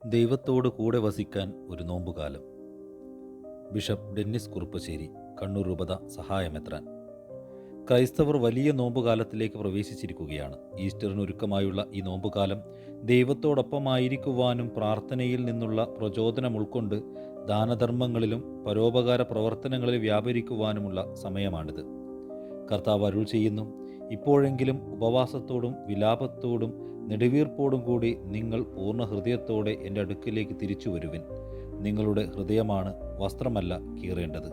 ദൈവത്തോട് കൂടെ വസിക്കാൻ ഒരു നോമ്പുകാലം. ബിഷപ്പ് ഡെന്നിസ് കുറുപ്പശ്ശേരി, കണ്ണൂർ രൂപത സഹായമെത്രാൻ. ക്രൈസ്തവർ വലിയ നോമ്പുകാലത്തിലേക്ക് പ്രവേശിച്ചിരിക്കുകയാണ്. ഈസ്റ്ററിനൊരുക്കമായുള്ള ഈ നോമ്പുകാലം ദൈവത്തോടൊപ്പമായിരിക്കുവാനും പ്രാർത്ഥനയിൽ നിന്നുള്ള പ്രചോദനം ഉൾക്കൊണ്ട് ദാനധർമ്മങ്ങളിലും പരോപകാര പ്രവർത്തനങ്ങളിൽ വ്യാപരിക്കുവാനുമുള്ള സമയമാണിത്. കർത്താവ് അരുൾ ചെയ്യുന്നു, ഇപ്പോഴെങ്കിലും ഉപവാസത്തോടും വിലാപത്തോടും നെടുവീർപ്പോടും കൂടി നിങ്ങൾ പൂർണ്ണ ഹൃദയത്തോടെ എൻ്റെ അടുക്കിലേക്ക് തിരിച്ചു വരുവിൻ. നിങ്ങളുടെ ഹൃദയമാണ്, വസ്ത്രമല്ല കീറേണ്ടത്.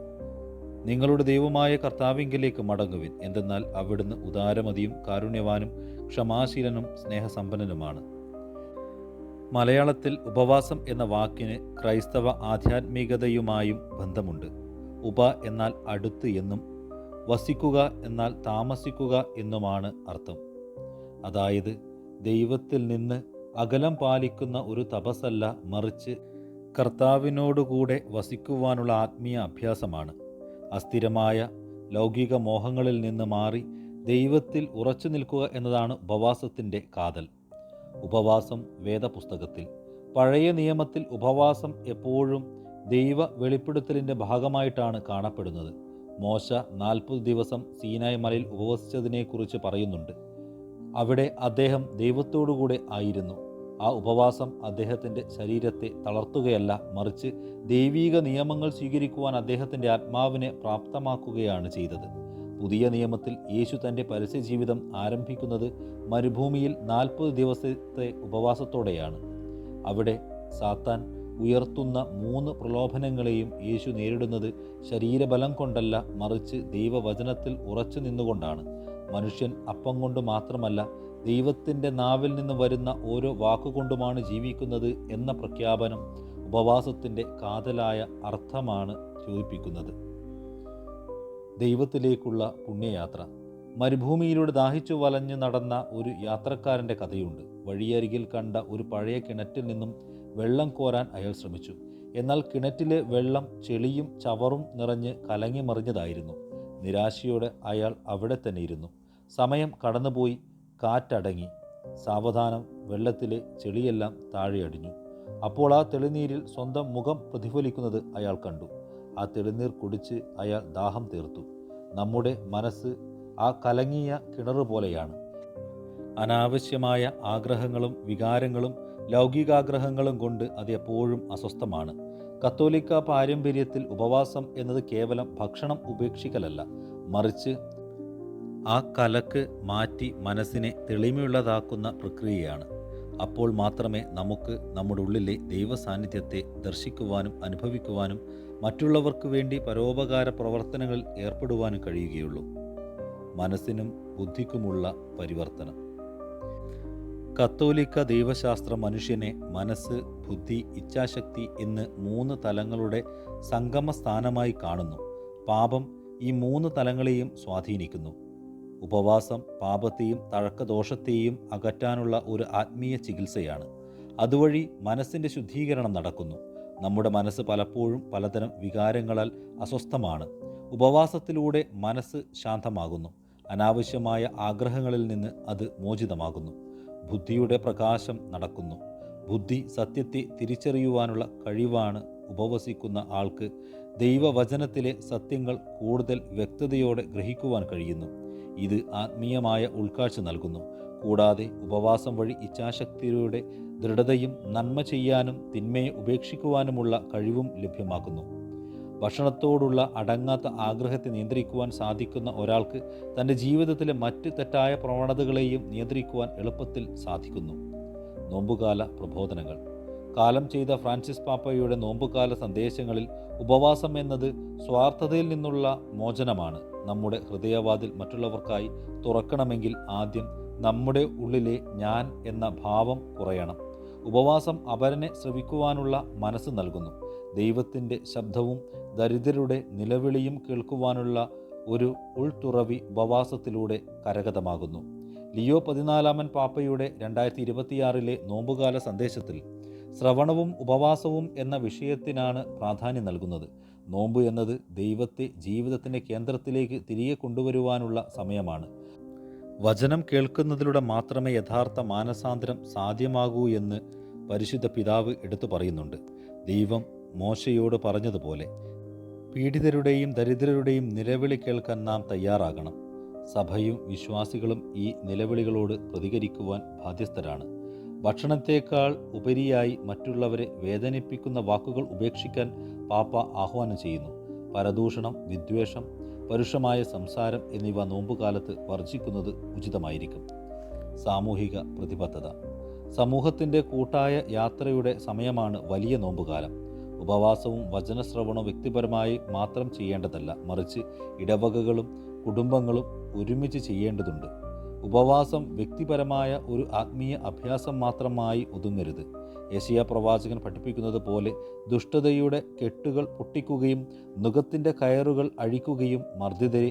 നിങ്ങളുടെ ദൈവമായ കർത്താവിങ്കലേക്ക് മടങ്ങുവിൻ. എന്തെന്നാൽ അവിടുന്ന് ഉദാരമതിയും കാരുണ്യവാനും ക്ഷമാശീലനും സ്നേഹസമ്പന്നനുമാണ്. മലയാളത്തിൽ ഉപവാസം എന്ന വാക്കിന് ക്രൈസ്തവ ആധ്യാത്മികതയുമായും ബന്ധമുണ്ട്. ഉപ എന്നാൽ അടുത്ത് എന്നും വസിക്കുക എന്നാൽ താമസിക്കുക എന്നുമാണ് അർത്ഥം. അതായത് ദൈവത്തിൽ നിന്ന് അകലം പാലിക്കുന്ന ഒരു തപസ്സല്ല, മറിച്ച് കർത്താവിനോടുകൂടെ വസിക്കുവാനുള്ള ആത്മീയ അഭ്യാസമാണ്. അസ്ഥിരമായ ലൗകിക മോഹങ്ങളിൽ നിന്ന് മാറി ദൈവത്തിൽ ഉറച്ചു നിൽക്കുക എന്നതാണ് ഉപവാസത്തിൻ്റെ കാതൽ. ഉപവാസം വേദപുസ്തകത്തിൽ, പഴയ നിയമത്തിൽ ഉപവാസം എപ്പോഴും ദൈവ വെളിപ്പെടുത്തലിൻ്റെ ഭാഗമായിട്ടാണ് കാണപ്പെടുന്നത്. മോശ 40 ദിവസം സീനായ് മലയിൽ ഉപവസിച്ചതിനെക്കുറിച്ച് പറയുന്നുണ്ട്. അവിടെ അദ്ദേഹം ദൈവത്തോടുകൂടെ ആയിരുന്നു. ആ ഉപവാസം അദ്ദേഹത്തിൻ്റെ ശരീരത്തെ തളർത്തുകയല്ല, മറിച്ച് ദൈവീക നിയമങ്ങൾ സ്വീകരിക്കുവാൻ അദ്ദേഹത്തിൻ്റെ ആത്മാവിനെ പ്രാപ്തമാക്കുകയാണ് ചെയ്തത്. പുതിയ നിയമത്തിൽ യേശു തൻ്റെ പരസ്യജീവിതം ആരംഭിക്കുന്നത് മരുഭൂമിയിൽ 40 ദിവസത്തെ ഉപവാസത്തോടെയാണ്. അവിടെ സാത്താൻ ഉയർത്തുന്ന 3 പ്രലോഭനങ്ങളെയും യേശു നേരിടുന്നത് ശരീരബലം കൊണ്ടല്ല, മറിച്ച് ദൈവവചനത്തിൽ ഉറച്ചു നിന്നുകൊണ്ടാണ്. മനുഷ്യൻ അപ്പം കൊണ്ട് മാത്രമല്ല, ദൈവത്തിൻ്റെ നാവിൽ നിന്ന് വരുന്ന ഓരോ വാക്കുകൊണ്ടുമാണ് ജീവിക്കുന്നത് എന്ന പ്രഖ്യാപനം ഉപവാസത്തിൻ്റെ കാതലായ അർത്ഥമാണ് സൂചിപ്പിക്കുന്നത്. ദൈവത്തിലേക്കുള്ള പുണ്യയാത്ര. മരുഭൂമിയിലൂടെ ദാഹിച്ചു വലഞ്ഞു നടന്ന ഒരു യാത്രക്കാരൻ്റെ കഥയുണ്ട്. വഴിയരികിൽ കണ്ട ഒരു പഴയ കിണറ്റിൽ നിന്നും വെള്ളം കോരാൻ അയാൾ ശ്രമിച്ചു. എന്നാൽ കിണറ്റിലെ വെള്ളം ചെളിയും ചവറും നിറഞ്ഞ് കലങ്ങി മറിഞ്ഞതായിരുന്നു. നിരാശയോടെ അയാൾ അവിടെ തന്നെ ഇരുന്നു. സമയം കടന്നുപോയി, കാറ്റടങ്ങി. സാവധാനം വെള്ളത്തിലെ ചെളിയെല്ലാം താഴെ അടിഞ്ഞു. അപ്പോൾ ആ തെളിനീരിൽ സ്വന്തം മുഖം പ്രതിഫലിക്കുന്നത് അയാൾ കണ്ടു. ആ തെളിനീർ കുടിച്ച് അയാൾ ദാഹം തീർത്തു. നമ്മുടെ മനസ്സ് ആ കലങ്ങിയ കിണറ് പോലെയാണ്. അനാവശ്യമായ ആഗ്രഹങ്ങളും വികാരങ്ങളും ലൗകികാഗ്രഹങ്ങളും കൊണ്ട് അത് എപ്പോഴും അസ്വസ്ഥമാണ്. കത്തോലിക്ക പാരമ്പര്യത്തിൽ ഉപവാസം എന്നത് കേവലം ഭക്ഷണം ഉപേക്ഷിക്കലല്ല, മറിച്ച് ആ കലക്ക് മാറ്റി മനസ്സിനെ തെളിമയുള്ളതാക്കുന്ന പ്രക്രിയയാണ്. അപ്പോൾ മാത്രമേ നമുക്ക് നമ്മുടെ ഉള്ളിലെ ദൈവസാന്നിധ്യത്തെ ദർശിക്കുവാനും അനുഭവിക്കുവാനും മറ്റുള്ളവർക്ക് വേണ്ടി പരോപകാര പ്രവർത്തനങ്ങളിൽ ഏർപ്പെടുവാനും കഴിയുകയുള്ളൂ. മനസ്സിനും ബുദ്ധിക്കുമുള്ള പരിവർത്തനം. കത്തോലിക്ക ദൈവശാസ്ത്രം മനുഷ്യനെ മനസ്സ്, ബുദ്ധി, ഇച്ഛാശക്തി എന്ന് 3 തലങ്ങളുടെ സംഗമ സ്ഥാനമായി കാണുന്നു. പാപം ഈ 3 തലങ്ങളെയും സ്വാധീനിക്കുന്നു. ഉപവാസം പാപത്തെയും തഴക്കദോഷത്തെയും അകറ്റാനുള്ള ഒരു ആത്മീയ ചികിത്സയാണ്. അതുവഴി മനസ്സിൻ്റെ ശുദ്ധീകരണം നടക്കുന്നു. നമ്മുടെ മനസ്സ് പലപ്പോഴും പലതരം വികാരങ്ങളാൽ അസ്വസ്ഥമാണ്. ഉപവാസത്തിലൂടെ മനസ്സ് ശാന്തമാകുന്നു. അനാവശ്യമായ ആഗ്രഹങ്ങളിൽ നിന്ന് അത് മോചിതമാകുന്നു. ബുദ്ധിയുടെ പ്രകാശം നടക്കുന്നു. ബുദ്ധി സത്യത്തെ തിരിച്ചറിയുവാനുള്ള കഴിവാണ്. ഉപവസിക്കുന്ന ആൾക്ക് ദൈവവചനത്തിലെ സത്യങ്ങൾ കൂടുതൽ വ്യക്തതയോടെ ഗ്രഹിക്കുവാൻ കഴിയുന്നു. ഇത് ആത്മീയമായ ഉൾക്കാഴ്ച നൽകുന്നു. കൂടാതെ ഉപവാസം വഴി ഇച്ഛാശക്തിയുടെ ദൃഢതയും നന്മ ചെയ്യാനും തിന്മയെ ഉപേക്ഷിക്കുവാനുമുള്ള കഴിവും ലഭ്യമാക്കുന്നു. ഭക്ഷണത്തോടുള്ള അടങ്ങാത്ത ആഗ്രഹത്തെ നിയന്ത്രിക്കുവാൻ സാധിക്കുന്ന ഒരാൾക്ക് തൻ്റെ ജീവിതത്തിലെ മറ്റ് തെറ്റായ പ്രവണതകളെയും നിയന്ത്രിക്കുവാൻ എളുപ്പത്തിൽ സാധിക്കുന്നു. നോമ്പുകാല പ്രബോധനങ്ങൾ. കാലം ചെയ്ത ഫ്രാൻസിസ് പാപ്പയുടെ നോമ്പുകാല സന്ദേശങ്ങളിൽ ഉപവാസം എന്നത് സ്വാർത്ഥതയിൽ നിന്നുള്ള മോചനമാണ്. നമ്മുടെ ഹൃദയവാതിൽ മറ്റുള്ളവർക്കായി തുറക്കണമെങ്കിൽ ആദ്യം നമ്മുടെ ഉള്ളിലെ ഞാൻ എന്ന ഭാവം കുറയണം. ഉപവാസം അപരനെ ശ്രവിക്കുവാനുള്ള മനസ്സ് നൽകുന്നു. ദൈവത്തിൻ്റെ ശബ്ദവും ദരിദ്രരുടെ നിലവിളിയും കേൾക്കുവാനുള്ള ഒരു ഉൾത്തുറവി ഉപവാസത്തിലൂടെ കരഗതമാകുന്നു. ലിയോ 14 പാപ്പയുടെ 2026 നോമ്പുകാല സന്ദേശത്തിൽ ശ്രവണവും ഉപവാസവും എന്ന വിഷയത്തിനാണ് പ്രാധാന്യം നൽകുന്നത്. നോമ്പ് എന്നത് ദൈവത്തെ ജീവിതത്തിൻ്റെ കേന്ദ്രത്തിലേക്ക് തിരികെ കൊണ്ടുവരുവാനുള്ള സമയമാണ്. വചനം കേൾക്കുന്നതിലൂടെ മാത്രമേ യഥാർത്ഥ മാനസാന്തരം സാധ്യമാകൂ എന്ന് പരിശുദ്ധ പിതാവ് എടുത്തു പറയുന്നുണ്ട്. ദൈവം മോശയോട് പറഞ്ഞതുപോലെ പീഡിതരുടെയും ദരിദ്രരുടെയും നിലവിളി കേൾക്കാൻ നാം തയ്യാറാകണം. സഭയും വിശ്വാസികളും ഈ നിലവിളികളോട് പ്രതികരിക്കുവാൻ ബാധ്യസ്ഥരാണ്. ഭക്ഷണത്തേക്കാൾ ഉപരിയായി മറ്റുള്ളവരെ വേദനിപ്പിക്കുന്ന വാക്കുകൾ ഉപേക്ഷിക്കാൻ പാപ്പ ആഹ്വാനം ചെയ്യുന്നു. പരദൂഷണം, വിദ്വേഷം, പരുഷമായ സംസാരം എന്നിവ നോമ്പുകാലത്ത് വർജിക്കുന്നത് ഉചിതമായിരിക്കും. സാമൂഹിക പ്രതിബദ്ധത. സമൂഹത്തിൻ്റെ കൂട്ടായ യാത്രയുടെ സമയമാണ് വലിയ നോമ്പുകാലം. ഉപവാസവും വചനശ്രവണവും വ്യക്തിപരമായി മാത്രം ചെയ്യേണ്ടതല്ല, മറിച്ച് ഇടവകകളും കുടുംബങ്ങളും ഒരുമിച്ച് ചെയ്യേണ്ടതുണ്ട്. ഉപവാസം വ്യക്തിപരമായ ഒരു ആത്മീയ അഭ്യാസം മാത്രമായി ഒതുങ്ങരുത്. യെശയ്യാ പ്രവാചകൻ പഠിപ്പിക്കുന്നത് പോലെ ദുഷ്ടതയുടെ കെട്ടുകൾ പൊട്ടിക്കുകയും നുകത്തിൻ്റെ കയറുകൾ അഴിക്കുകയും മർദ്ദിതരെ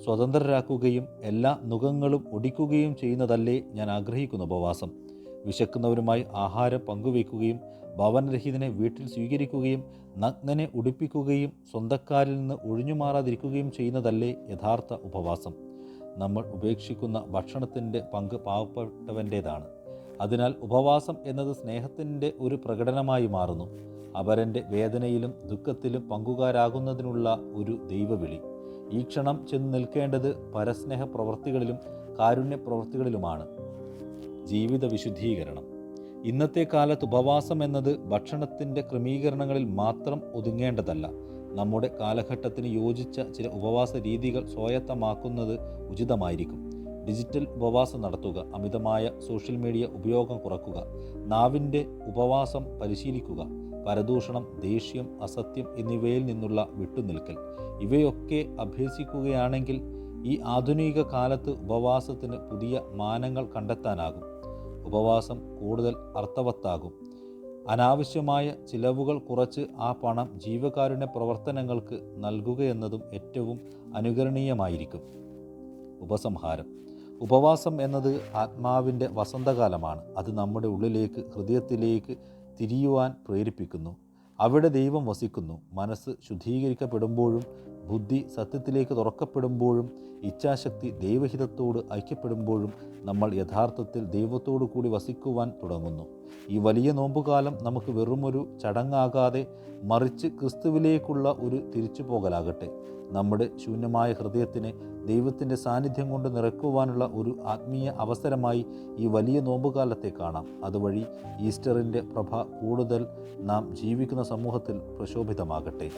സ്വതന്ത്രരാക്കുകയും എല്ലാ നുകങ്ങളും ഒടിക്കുകയും ചെയ്യുന്നതല്ലേ ഞാൻ ആഗ്രഹിക്കുന്ന ഉപവാസം. വിശക്കുന്നവരുമായി ആഹാരം പങ്കുവയ്ക്കുകയും ഭവനരഹിതനെ വീട്ടിൽ സ്വീകരിക്കുകയും നഗ്നനെ ഉടുപ്പിക്കുകയും സ്വന്തക്കാരിൽ നിന്ന് ഒഴിഞ്ഞുമാറാതിരിക്കുകയും ചെയ്യുന്നതല്ലേ യഥാർത്ഥ ഉപവാസം. നമ്മൾ ഉപേക്ഷിക്കുന്ന ഭക്ഷണത്തിൻ്റെ പങ്ക് പാവപ്പെട്ടവൻ്റേതാണ്. അതിനാൽ ഉപവാസം എന്നത് സ്നേഹത്തിൻ്റെ ഒരു പ്രകടനമായി മാറുന്നു. അപരൻ്റെ വേദനയിലും ദുഃഖത്തിലും പങ്കുകാരാകുന്നതിനുള്ള ഒരു ദൈവവിളി. ഈ ക്ഷണം ചെന്ന് നിൽക്കേണ്ടത് പരസ്നേഹ പ്രവൃത്തികളിലും കാരുണ്യ പ്രവൃത്തികളിലുമാണ്. ജീവിത വിശുദ്ധീകരണം. ഇന്നത്തെ കാലത്ത് ഉപവാസം എന്നത് ഭക്ഷണത്തിൻ്റെ ക്രമീകരണങ്ങളിൽ മാത്രം ഒതുങ്ങേണ്ടതല്ല. നമ്മുടെ കാലഘട്ടത്തിന് യോജിച്ച ചില ഉപവാസ രീതികൾ സ്വായത്തമാക്കുന്നത് ഉചിതമായിരിക്കും. ഡിജിറ്റൽ ഉപവാസം നടത്തുക, അമിതമായ സോഷ്യൽ മീഡിയ ഉപയോഗം കുറയ്ക്കുക, നാവിൻ്റെ ഉപവാസം പരിശീലിക്കുക, പരദൂഷണം, ദേഷ്യം, അസത്യം എന്നിവയിൽ നിന്നുള്ള വിട്ടുനിൽക്കൽ ഇവയൊക്കെ അഭ്യസിക്കുകയാണെങ്കിൽ ഈ ആധുനിക കാലത്ത് ഉപവാസത്തിന് പുതിയ മാനങ്ങൾ കണ്ടെത്താനാകും. ഉപവാസം കൂടുതൽ അർത്ഥവത്താകും. അനാവശ്യമായ ചിലവുകൾ കുറച്ച് ആ പണം ജീവകാരുണ്യ പ്രവർത്തനങ്ങൾക്ക് നൽകുകയെന്നതും ഏറ്റവും അനുകരണീയമായിരിക്കും. ഉപസംഹാരം. ഉപവാസം എന്നത് ആത്മാവിൻ്റെ വസന്തകാലമാണ്. അത് നമ്മുടെ ഉള്ളിലേക്ക്, ഹൃദയത്തിലേക്ക് തിരിയുവാൻ പ്രേരിപ്പിക്കുന്നു. അവിടെ ദൈവം വസിക്കുന്നു. മനസ്സ് ശുദ്ധീകരിക്കപ്പെടുമ്പോഴും ബുദ്ധി സത്യത്തിലേക്ക് തുറക്കപ്പെടുമ്പോഴും ഇച്ഛാശക്തി ദൈവഹിതത്തോട് ഐക്യപ്പെടുമ്പോഴും നമ്മൾ യഥാർത്ഥത്തിൽ ദൈവത്തോടു കൂടി വസിക്കുവാൻ തുടങ്ങുന്നു. ഈ വലിയ നോമ്പുകാലം നമുക്ക് വെറുമൊരു ചടങ്ങാകാതെ മറിച്ച് ക്രിസ്തുവിലേക്കുള്ള ഒരു തിരിച്ചുപോകലാകട്ടെ. നമ്മുടെ ശൂന്യമായ ഹൃദയത്തിനെ ദൈവത്തിൻ്റെ സാന്നിധ്യം കൊണ്ട് നിറയ്ക്കുവാനുള്ള ഒരു ആത്മീയ അവസരമായി ഈ വലിയ നോമ്പുകാലത്തെ കാണാം. അതുവഴി ഈസ്റ്ററിൻ്റെ പ്രഭ കൂടുതൽ നാം ജീവിക്കുന്ന സമൂഹത്തിൽ പ്രശോഭിതമാകട്ടെ.